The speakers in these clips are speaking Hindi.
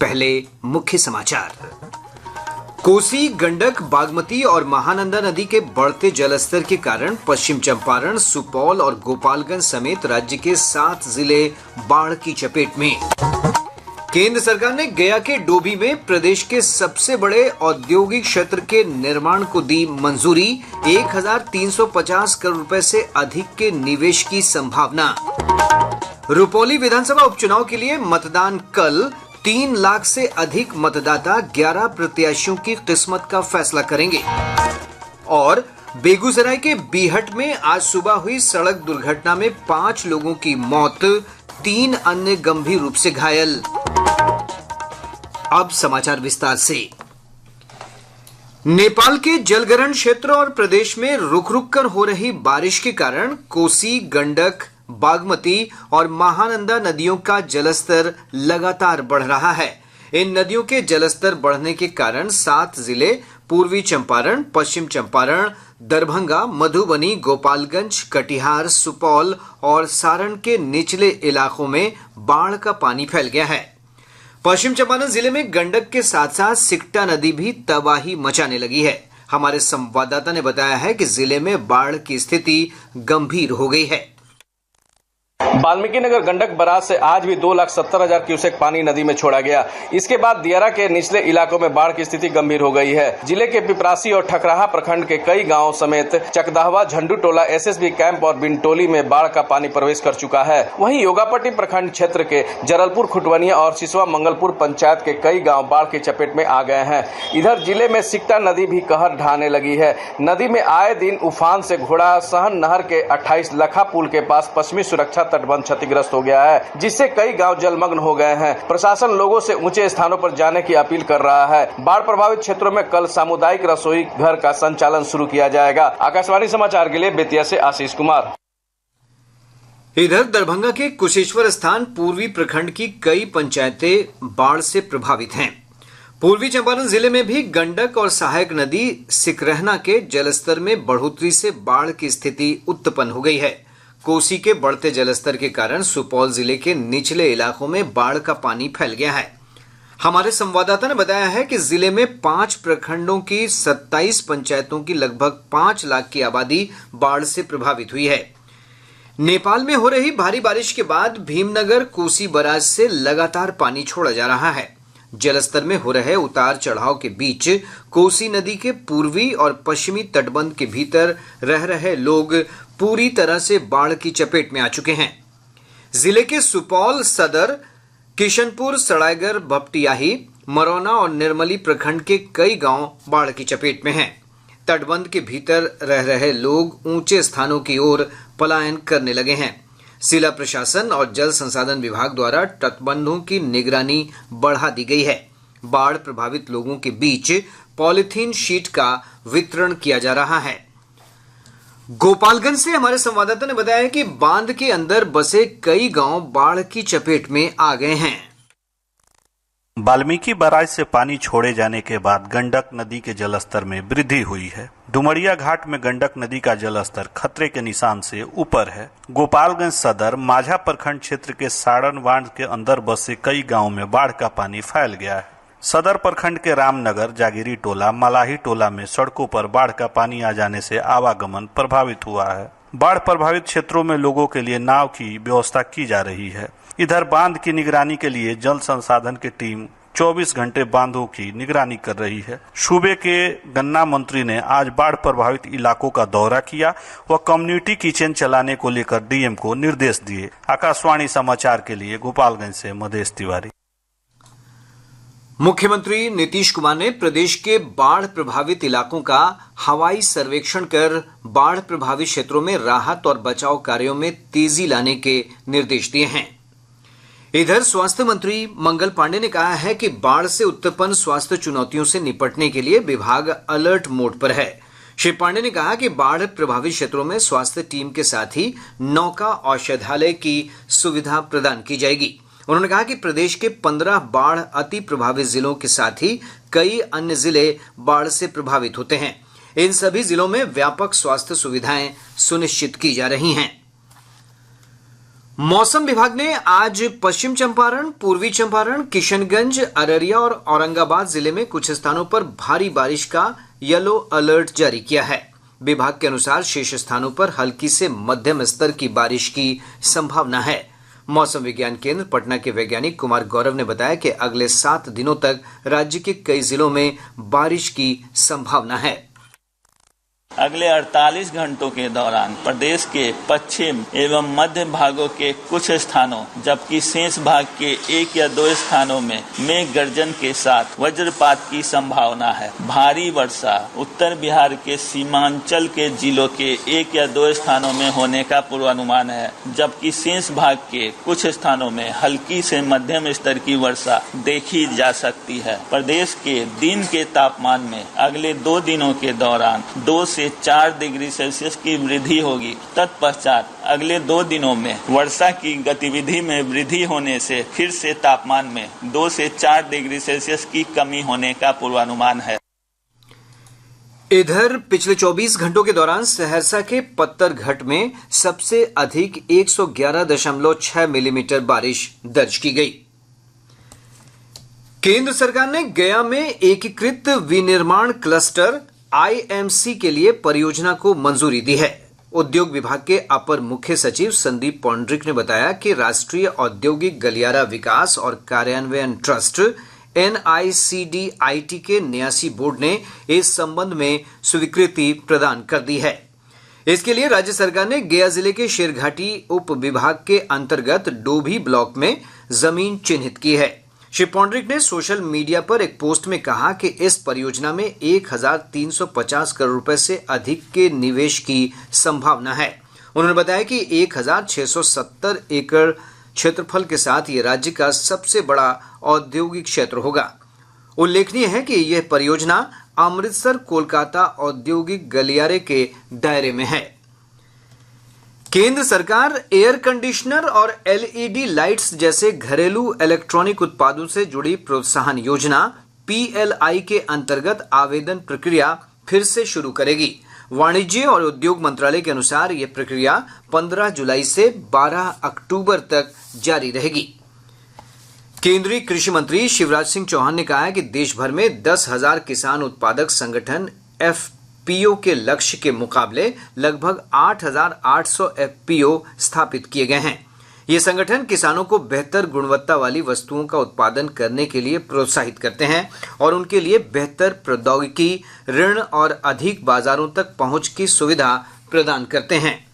पहले मुख्य समाचार। कोसी, गंडक, बागमती और महानंदा नदी के बढ़ते जलस्तर के कारण पश्चिम चंपारण, सुपौल और गोपालगंज समेत राज्य के 7 जिले बाढ़ की चपेट में। केंद्र सरकार ने गया के डोभी में प्रदेश के सबसे बड़े औद्योगिक क्षेत्र के निर्माण को दी मंजूरी। 1350 करोड़ रुपए से अधिक के निवेश की संभावना। रुपौली विधानसभा उपचुनाव के लिए मतदान कल। 3 लाख से अधिक मतदाता 11 प्रत्याशियों की किस्मत का फैसला करेंगे। और बेगूसराय के बीहट में आज सुबह हुई सड़क दुर्घटना में 5 लोगों की मौत, 3 अन्य गंभीर रूप से घायल। अब समाचार विस्तार से। नेपाल के जलग्रहण क्षेत्र और प्रदेश में रुक रुक कर हो रही बारिश के कारण कोसी, गंडक, बागमती और महानंदा नदियों का जलस्तर लगातार बढ़ रहा है। इन नदियों के जलस्तर बढ़ने के कारण 7 जिले पूर्वी चंपारण, पश्चिम चंपारण, दरभंगा, मधुबनी, गोपालगंज, कटिहार, सुपौल और सारण के निचले इलाकों में बाढ़ का पानी फैल गया है। पश्चिम चंपारण जिले में गंडक के साथ साथ सिकटा नदी भी तबाही मचाने लगी है। हमारे संवाददाता ने बताया है कि जिले में बाढ़ की स्थिति गंभीर हो गई है। वाल्मीकि नगर गंडक बराज से आज भी 2,70,000 क्यूसेक पानी नदी में छोड़ा गया। इसके बाद दियारा के निचले इलाकों में बाढ़ की स्थिति गंभीर हो गई है। जिले के पिपरासी और ठकराहा प्रखंड के कई गांवों समेत चकदहवा, झंडू टोला, एसएसबी कैंप और बिनटोली में बाढ़ का पानी प्रवेश कर चुका है। वहीं योगापट्टी प्रखंड क्षेत्र के जरलपुर, खुटवनिया और सिसवा मंगलपुर पंचायत के कई गाँव बाढ़ की चपेट में आ गए हैं। इधर जिले में सिकटा नदी भी कहर ढाने लगी है। नदी में आए दिन उफान से घोड़ा सहन नहर के 28 लखा पुल के पास पश्चिमी सुरक्षा तटबंध क्षतिग्रस्त हो गया है, जिससे कई गांव जलमग्न हो गए हैं। प्रशासन लोगों से ऊंचे स्थानों पर जाने की अपील कर रहा है। बाढ़ प्रभावित क्षेत्रों में कल सामुदायिक रसोई घर का संचालन शुरू किया जाएगा। आकाशवाणी समाचार के लिए बेतिया से आशीष कुमार। इधर दरभंगा के कुशेश्वर स्थान पूर्वी प्रखंड की कई पंचायतें बाढ़ से प्रभावित हैं। पूर्वी चंपारण जिले में भी गंडक और सहायक नदी सिकरहना के जलस्तर में बढ़ोतरी से बाढ़ की स्थिति उत्पन्न हो गई है। कोसी के बढ़ते जलस्तर के कारण सुपौल जिले के निचले इलाकों में बाढ़ का पानी फैल गया है। हमारे संवाददाता ने बताया है कि जिले में 5 प्रखंडों की 27 पंचायतों की लगभग 5 लाख की आबादी बाढ़ से प्रभावित हुई है। नेपाल में हो रही भारी बारिश के बाद भीमनगर कोसी बराज से लगातार पानी छोड़ा जा रहा है। जलस्तर में हो रहे उतार चढ़ाव के बीच कोसी नदी के पूर्वी और पश्चिमी तटबंध के भीतर रह रहे लोग पूरी तरह से बाढ़ की चपेट में आ चुके हैं। जिले के सुपौल सदर, किशनपुर, सड़ाइगर, भपटियाही, मरौना और निर्मली प्रखंड के कई गांव बाढ़ की चपेट में हैं। तटबंध के भीतर रह रहे लोग ऊंचे स्थानों की ओर पलायन करने लगे हैं। जिला प्रशासन और जल संसाधन विभाग द्वारा तटबंधों की निगरानी बढ़ा दी गई है। बाढ़ प्रभावित लोगों के बीच पॉलीथीन शीट का वितरण किया जा रहा है। गोपालगंज से हमारे संवाददाता ने बताया कि बांध के अंदर बसे कई गांव बाढ़ की चपेट में आ गए हैं। वाल्मीकि बराज से पानी छोड़े जाने के बाद गंडक नदी के जलस्तर में वृद्धि हुई है। डुमरिया घाट में गंडक नदी का जलस्तर खतरे के निशान से ऊपर है। गोपालगंज सदर, माझा प्रखंड क्षेत्र के सारण बांध के अंदर बसे कई गांवों में बाढ़ का पानी फैल गया है। सदर प्रखंड के रामनगर, जागीरी टोला, मलाही टोला में सड़कों पर बाढ़ का पानी आ जाने से आवागमन प्रभावित हुआ है। बाढ़ प्रभावित क्षेत्रों में लोगों के लिए नाव की व्यवस्था की जा रही है। इधर बांध की निगरानी के लिए जल संसाधन की टीम 24 घंटे बांधों की निगरानी कर रही है। सूबे के गन्ना मंत्री ने आज बाढ़ प्रभावित इलाकों का दौरा किया व कम्युनिटी किचन चलाने को लेकर डीएम को निर्देश दिए। आकाशवाणी समाचार के लिए गोपालगंज से मधेश तिवारी। मुख्यमंत्री नीतीश कुमार ने प्रदेश के बाढ़ प्रभावित इलाकों का हवाई सर्वेक्षण कर बाढ़ प्रभावित क्षेत्रों में राहत और बचाव कार्यों में तेजी लाने के निर्देश दिए हैं। इधर स्वास्थ्य मंत्री मंगल पांडे ने कहा है कि बाढ़ से उत्पन्न स्वास्थ्य चुनौतियों से निपटने के लिए विभाग अलर्ट मोड पर है। श्री पांडे ने कहा कि बाढ़ प्रभावित क्षेत्रों में स्वास्थ्य टीम के साथ ही नौका औषधालय की सुविधा प्रदान की जाएगी। उन्होंने कहा कि प्रदेश के 15 बाढ़ अति प्रभावित जिलों के साथ ही कई अन्य जिले बाढ़ से प्रभावित होते हैं। इन सभी जिलों में व्यापक स्वास्थ्य सुविधाएं सुनिश्चित की जा रही हैं। मौसम विभाग ने आज पश्चिम चंपारण, पूर्वी चंपारण, किशनगंज, अररिया और औरंगाबाद जिले में कुछ स्थानों पर भारी बारिश का येलो अलर्ट जारी किया है। विभाग के अनुसार शेष स्थानों पर हल्की से मध्यम स्तर की बारिश की संभावना है। मौसम विज्ञान केंद्र पटना के वैज्ञानिक कुमार गौरव ने बताया कि अगले 7 दिनों तक राज्य के कई जिलों में बारिश की संभावना है। अगले 48 घंटों के दौरान प्रदेश के पश्चिम एवं मध्य भागों के कुछ स्थानों जबकि शेष भाग के 1 या 2 स्थानों में मेघ गर्जन के साथ वज्रपात की संभावना है। भारी वर्षा उत्तर बिहार के सीमांचल के जिलों के 1 या 2 स्थानों में होने का पूर्वानुमान है, जबकि शेष भाग के कुछ स्थानों में हल्की से मध्यम स्तर की वर्षा देखी जा सकती है। प्रदेश के दिन के तापमान में अगले 2 दिनों के दौरान 2 से 4 डिग्री सेल्सियस की वृद्धि होगी। तत्पश्चात अगले 2 दिनों में वर्षा की गतिविधि में वृद्धि होने से फिर से तापमान में 2 से 4 डिग्री सेल्सियस की कमी होने का पूर्वानुमान है। इधर पिछले 24 घंटों के दौरान सहरसा के पत्थरघट में सबसे अधिक 111.6 मिलीमीटर बारिश दर्ज की गई। केंद्र सरकार ने गया में एकीकृत विनिर्माण क्लस्टर IMC के लिए परियोजना को मंजूरी दी है। उद्योग विभाग के अपर मुख्य सचिव संदीप पौंड्रिक ने बताया कि राष्ट्रीय औद्योगिक गलियारा विकास और कार्यान्वयन ट्रस्ट NICDIT के न्यासी बोर्ड ने इस संबंध में स्वीकृति प्रदान कर दी है। इसके लिए राज्य सरकार ने गया जिले के शेरघाटी उप विभाग के अंतर्गत डोभी ब्लॉक में जमीन चिन्हित की है। श्री पौंड्रिक ने सोशल मीडिया पर एक पोस्ट में कहा कि इस परियोजना में 1350 करोड़ रुपए से अधिक के निवेश की संभावना है। उन्होंने बताया कि 1670 एकड़ क्षेत्रफल के साथ ये राज्य का सबसे बड़ा औद्योगिक क्षेत्र होगा। उल्लेखनीय है कि यह परियोजना अमृतसर कोलकाता औद्योगिक गलियारे के दायरे में है। केंद्र सरकार एयर कंडीशनर और LED लाइट्स जैसे घरेलू इलेक्ट्रॉनिक उत्पादों से जुड़ी प्रोत्साहन योजना PLI के अंतर्गत आवेदन प्रक्रिया फिर से शुरू करेगी। वाणिज्य और उद्योग मंत्रालय के अनुसार यह प्रक्रिया 15 जुलाई से 12 अक्टूबर तक जारी रहेगी। केंद्रीय कृषि मंत्री शिवराज सिंह चौहान ने कहा है कि देश भर में 10,000 किसान उत्पादक संगठन FPO के लक्ष्य के मुकाबले लगभग 8,800 FPO स्थापित किए गए हैं। ये संगठन किसानों को बेहतर गुणवत्ता वाली वस्तुओं का उत्पादन करने के लिए प्रोत्साहित करते हैं और उनके लिए बेहतर प्रौद्योगिकी, ऋण और अधिक बाजारों तक पहुंच की सुविधा प्रदान करते हैं।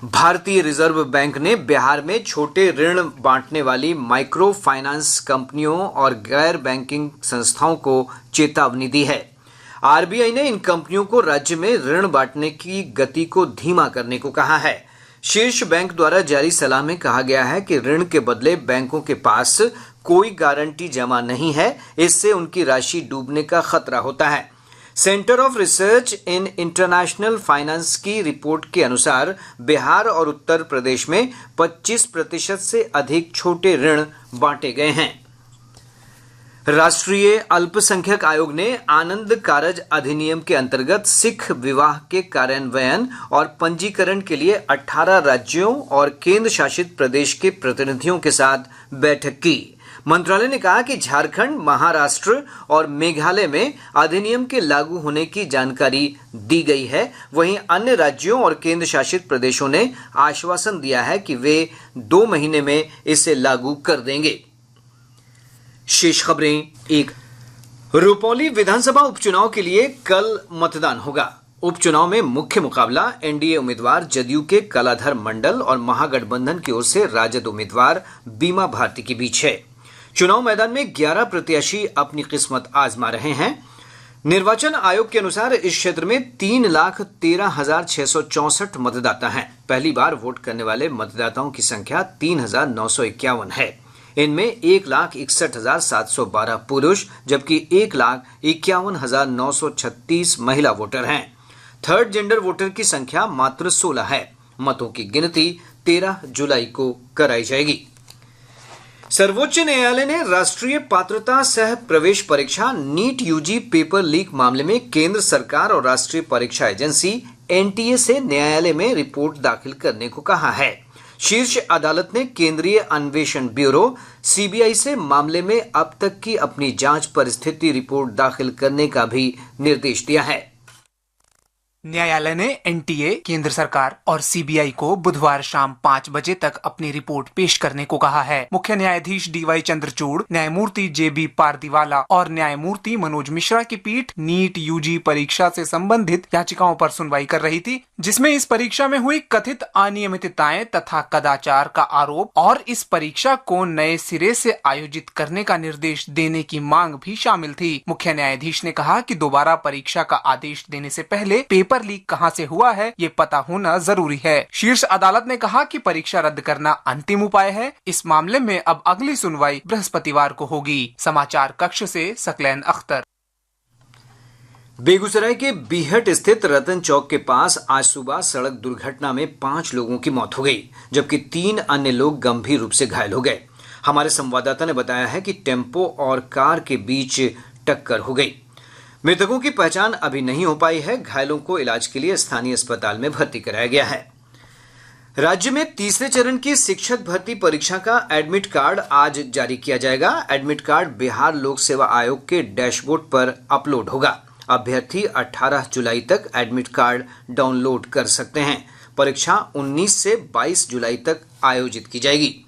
भारतीय रिजर्व बैंक ने बिहार में छोटे ऋण बांटने वाली माइक्रो फाइनेंस कंपनियों और गैर बैंकिंग संस्थाओं को चेतावनी दी है। RBI ने इन कंपनियों को राज्य में ऋण बांटने की गति को धीमा करने को कहा है। शीर्ष बैंक द्वारा जारी सलाह में कहा गया है कि ऋण के बदले बैंकों के पास कोई गारंटी जमा नहीं है, इससे उनकी राशि डूबने का खतरा होता है। Centre of research in international finance की रिपोर्ट के अनुसार बिहार और उत्तर प्रदेश में 25% से अधिक छोटे ऋण बांटे गए हैं। राष्ट्रीय अल्पसंख्यक आयोग ने आनंद कारज अधिनियम के अंतर्गत सिख विवाह के कार्यान्वयन और पंजीकरण के लिए 18 राज्यों और केंद्र शासित प्रदेश के प्रतिनिधियों के साथ बैठक की। मंत्रालय ने कहा कि झारखंड, महाराष्ट्र और मेघालय में अधिनियम के लागू होने की जानकारी दी गई है। वहीं अन्य राज्यों और केंद्र शासित प्रदेशों ने आश्वासन दिया है कि वे 2 महीने में इसे लागू कर देंगे। शेष खबरें एक। रुपौली विधानसभा उपचुनाव के लिए कल मतदान होगा। उपचुनाव में मुख्य मुकाबला NDA उम्मीदवार जदयू के कलाधर मंडल और महागठबंधन की ओर से राजद उम्मीदवार बीमा भारती के बीच है। चुनाव मैदान में 11 प्रत्याशी अपनी किस्मत आजमा रहे हैं। निर्वाचन आयोग के अनुसार इस क्षेत्र में 3,13,664 मतदाता हैं। पहली बार वोट करने वाले मतदाताओं की संख्या 3,951 है। इनमें 1,61,712 पुरुष जबकि 1,51,936 महिला वोटर हैं। थर्ड जेंडर वोटर की संख्या मात्र 16 है। मतों की गिनती 13 जुलाई को कराई जाएगी। सर्वोच्च न्यायालय ने राष्ट्रीय पात्रता सह प्रवेश परीक्षा नीट UG पेपर लीक मामले में केंद्र सरकार और राष्ट्रीय परीक्षा एजेंसी NTA से न्यायालय में रिपोर्ट दाखिल करने को कहा है। शीर्ष अदालत ने केंद्रीय अन्वेषण ब्यूरो सीबीआई से मामले में अब तक की अपनी जांच परिस्थिति रिपोर्ट दाखिल करने का भी निर्देश दिया है। न्यायालय ने एनटीए, केंद्र सरकार और सीबीआई को बुधवार शाम 5 बजे तक अपनी रिपोर्ट पेश करने को कहा है। मुख्य न्यायाधीश डीवाई चंद्रचूड़, न्यायमूर्ति जेबी पारदीवाला और न्यायमूर्ति मनोज मिश्रा की पीठ नीट यूजी परीक्षा से संबंधित याचिकाओं पर सुनवाई कर रही थी, जिसमें इस परीक्षा में हुई कथित अनियमितताएं तथा कदाचार का आरोप और इस परीक्षा को नए सिरे से आयोजित करने का निर्देश देने की मांग भी शामिल थी। मुख्य न्यायाधीश ने कहा कि दोबारा परीक्षा का आदेश देने से पहले पेपर लीक कहां से हुआ है ये पता होना जरूरी है। शीर्ष अदालत ने कहा कि परीक्षा रद्द करना अंतिम उपाय है। इस मामले में अब अगली सुनवाई बृहस्पतिवार को होगी। समाचार कक्ष से सकलैन अख्तर। बेगूसराय के बीहट स्थित रतन चौक के पास आज सुबह सड़क दुर्घटना में 5 लोगों की मौत हो गई, जबकि 3 अन्य लोग गंभीर रूप से घायल हो गए। हमारे संवाददाता ने बताया है कि टेम्पो और कार के बीच टक्कर हो गई। मृतकों की पहचान अभी नहीं हो पाई है। घायलों को इलाज के लिए स्थानीय अस्पताल में भर्ती कराया गया है। राज्य में तीसरे चरण की शिक्षक भर्ती परीक्षा का एडमिट कार्ड आज जारी किया जाएगा। एडमिट कार्ड बिहार लोक सेवा आयोग के डैशबोर्ड पर अपलोड होगा। अभ्यर्थी 18 जुलाई तक एडमिट कार्ड डाउनलोड कर सकते हैं। परीक्षा 19 से 22 जुलाई तक आयोजित की जाएगी।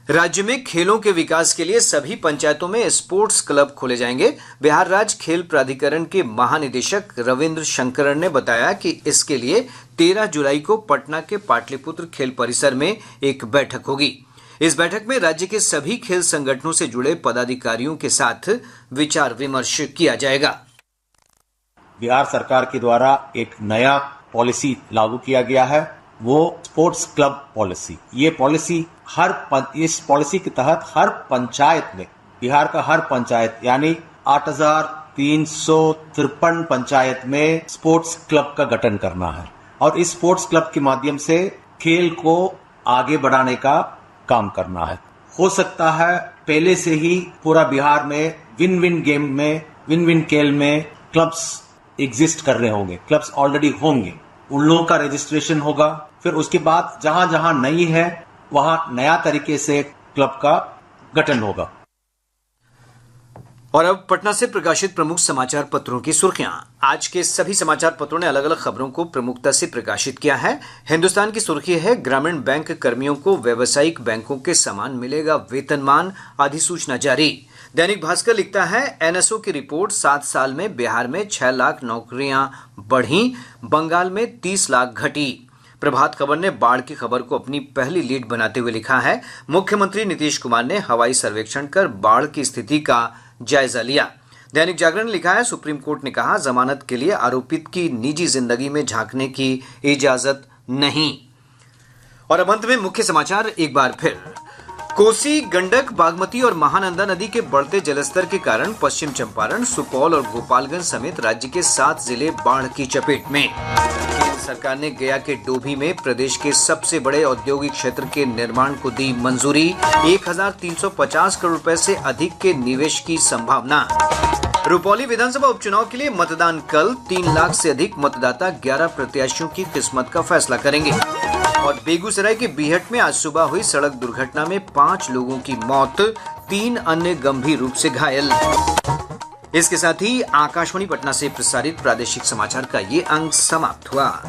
राज्य में खेलों के विकास के लिए सभी पंचायतों में स्पोर्ट्स क्लब खोले जाएंगे। बिहार राज्य खेल प्राधिकरण के महानिदेशक रविंद्र शंकरन ने बताया कि इसके लिए 13 जुलाई को पटना के पाटलिपुत्र खेल परिसर में एक बैठक होगी। इस बैठक में राज्य के सभी खेल संगठनों से जुड़े पदाधिकारियों के साथ विचार विमर्श किया जाएगा। बिहार सरकार के द्वारा एक नया पॉलिसी लागू किया गया है, वो स्पोर्ट्स क्लब पॉलिसी। ये पॉलिसी इस पॉलिसी के तहत हर पंचायत में, बिहार का हर पंचायत यानी 8,353 पंचायत में स्पोर्ट्स क्लब का गठन करना है और इस स्पोर्ट्स क्लब के माध्यम से खेल को आगे बढ़ाने का काम करना है। हो सकता है पहले से ही पूरा बिहार में विन विन गेम में, विन विन खेल में क्लब्स एग्जिस्ट कर रहे होंगे, क्लब्स ऑलरेडी होंगे, उन लोगों का रजिस्ट्रेशन होगा। फिर उसके बाद जहां जहां नहीं है वहां नया तरीके से क्लब का गठन होगा। और अब पटना से प्रकाशित प्रमुख समाचार पत्रों की सुर्खियां। आज के सभी समाचार पत्रों ने अलग अलग खबरों को प्रमुखता से प्रकाशित किया है। हिंदुस्तान की सुर्खी है, ग्रामीण बैंक कर्मियों को व्यावसायिक बैंकों के समान मिलेगा वेतनमान, अधिसूचना जारी। दैनिक भास्कर लिखता है, एनएसओ की रिपोर्ट 7 साल में बिहार में 6 लाख नौकरियां बढ़ी, बंगाल में 30 लाख घटी। प्रभात खबर ने बाढ़ की खबर को अपनी पहली लीड बनाते हुए लिखा है, मुख्यमंत्री नीतीश कुमार ने हवाई सर्वेक्षण कर बाढ़ की स्थिति का जायजा लिया। दैनिक जागरण ने लिखा है, सुप्रीम कोर्ट ने कहा जमानत के लिए आरोपित की निजी जिंदगी में झांकने की इजाजत नहीं। और अब अंत में मुख्य समाचार एक बार फिर। कोसी, गंडक, बागमती और महानंदा नदी के बढ़ते जलस्तर के कारण पश्चिम चंपारण, सुपौल और गोपालगंज समेत राज्य के 7 जिले बाढ़ की चपेट में। केंद्र सरकार ने गया के डोभी में प्रदेश के सबसे बड़े औद्योगिक क्षेत्र के निर्माण को दी मंजूरी। 1350 करोड़ रुपए से अधिक के निवेश की संभावना। रुपौली विधानसभा उपचुनाव के लिए मतदान कल। 3 लाख से अधिक मतदाता 11 प्रत्याशियों की किस्मत का फैसला करेंगे। और बेगूसराय के बीहट में आज सुबह हुई सड़क दुर्घटना में 5 लोगों की मौत, 3 अन्य गंभीर रूप से घायल। इसके साथ ही आकाशवाणी पटना से प्रसारित प्रादेशिक समाचार का ये अंक समाप्त हुआ।